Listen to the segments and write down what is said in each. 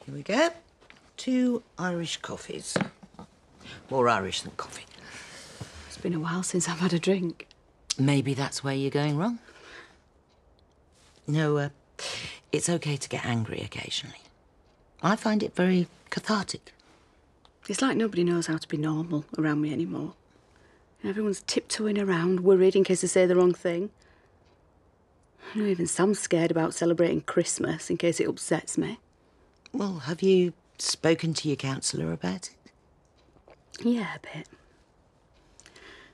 Here we go. 2 Irish coffees. More Irish than coffee. It's been a while since I've had a drink. Maybe that's where you're going wrong. No, it's okay to get angry occasionally. I find it very cathartic. It's like nobody knows how to be normal around me anymore. And everyone's tiptoeing around, worried in case they say the wrong thing. I know even Sam's scared about celebrating Christmas in case it upsets me. Well, have you spoken to your counsellor about it? Yeah, a bit.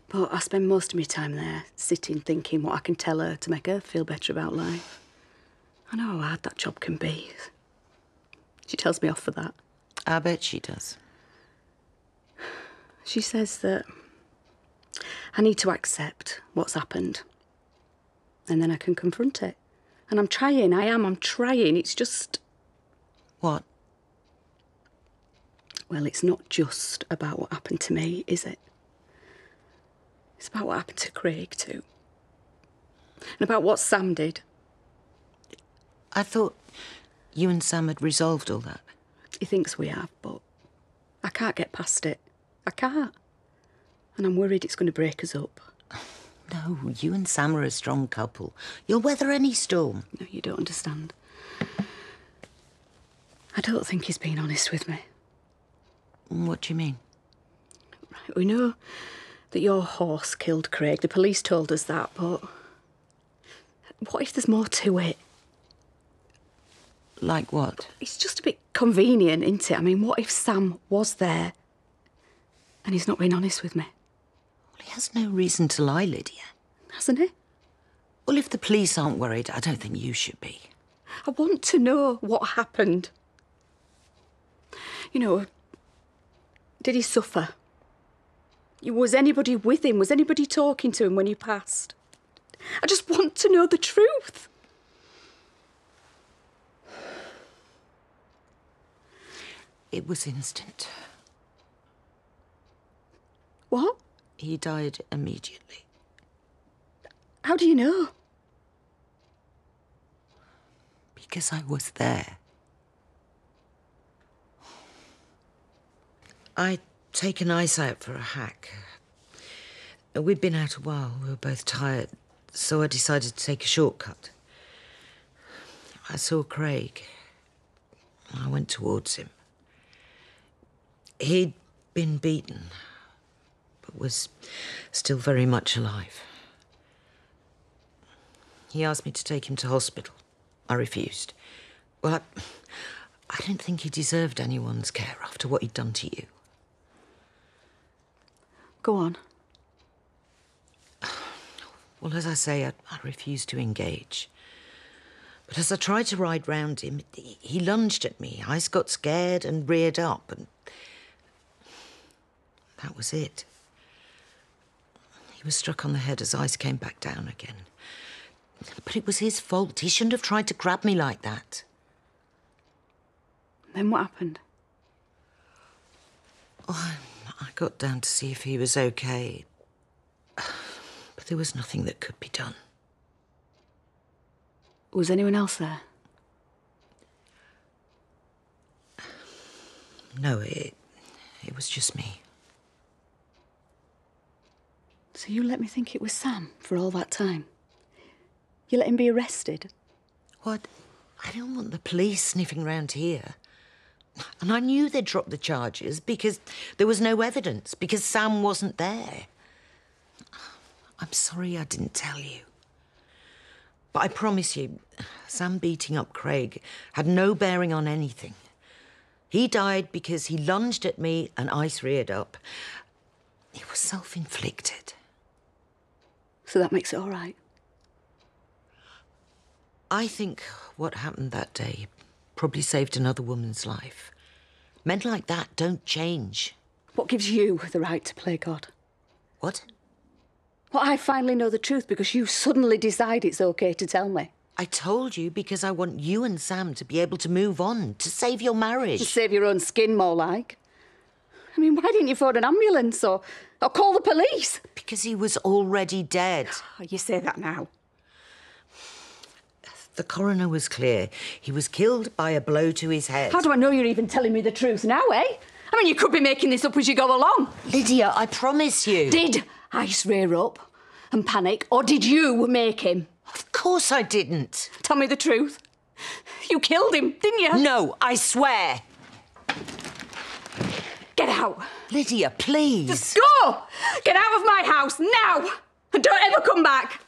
But I spend most of my time there, sitting, thinking what I can tell her to make her feel better about life. I know how hard that job can be. She tells me off for that. I bet she does. She says that I need to accept what's happened. And then I can confront it. And I'm trying, I'm trying. It's just... What? Well, it's not just about what happened to me, is it? It's about what happened to Craig, too. And about what Sam did. I thought you and Sam had resolved all that. He thinks we have, but I can't get past it. I can't. And I'm worried it's going to break us up. No, you and Sam are a strong couple. You'll weather any storm. No, you don't understand. I don't think he's being honest with me. What do you mean? Right, we know that your horse killed Craig. The police told us that, but what if there's more to it? Like what? It's just a bit convenient, isn't it? I mean, what if Sam was there and he's not being honest with me? Well, he has no reason to lie, Lydia. Hasn't he? Well, if the police aren't worried, I don't think you should be. I want to know what happened. You know, did he suffer? Was anybody with him? Was anybody talking to him when he passed? I just want to know the truth. It was instant. What? He died immediately. How do you know? Because I was there. I'd taken Ice out for a hack. We'd been out a while. We were both tired, so I decided to take a shortcut. I saw Craig. I went towards him. He'd been beaten, but was still very much alive. He asked me to take him to hospital. I refused. Well, I didn't think he deserved anyone's care after what he'd done to you. Go on. Well, as I say, I refused to engage. But as I tried to ride round him, he lunged at me. Ice got scared and reared up, and that was it. He was struck on the head as Ice came back down again. But it was his fault. He shouldn't have tried to grab me like that. Then what happened? Oh, I got down to see if he was okay. But there was nothing that could be done. Was anyone else there? No, it was just me. So you let me think it was Sam for all that time? You let him be arrested? What? I don't want the police sniffing round here. And I knew they'd drop the charges because there was no evidence, because Sam wasn't there. I'm sorry I didn't tell you. But I promise you, Sam beating up Craig had no bearing on anything. He died because he lunged at me and Ice reared up. It was self-inflicted. So that makes it all right? I think what happened that day probably saved another woman's life. Men like that don't change. What gives you the right to play God? What? Well, I finally know the truth because you suddenly decide it's okay to tell me. I told you because I want you and Sam to be able to move on, to save your marriage. To save your own skin, more like. I mean, why didn't you phone an ambulance or call the police? Because he was already dead. Oh, you say that now. The coroner was clear. He was killed by a blow to his head. How do I know you're even telling me the truth now, eh? I mean, you could be making this up as you go along. Lydia, I promise you. Did Ice rear up and panic, or did you make him? Of course I didn't. Tell me the truth. You killed him, didn't you? No, I swear. Get out. Lydia, please. Just go! Get out of my house now! And don't ever come back!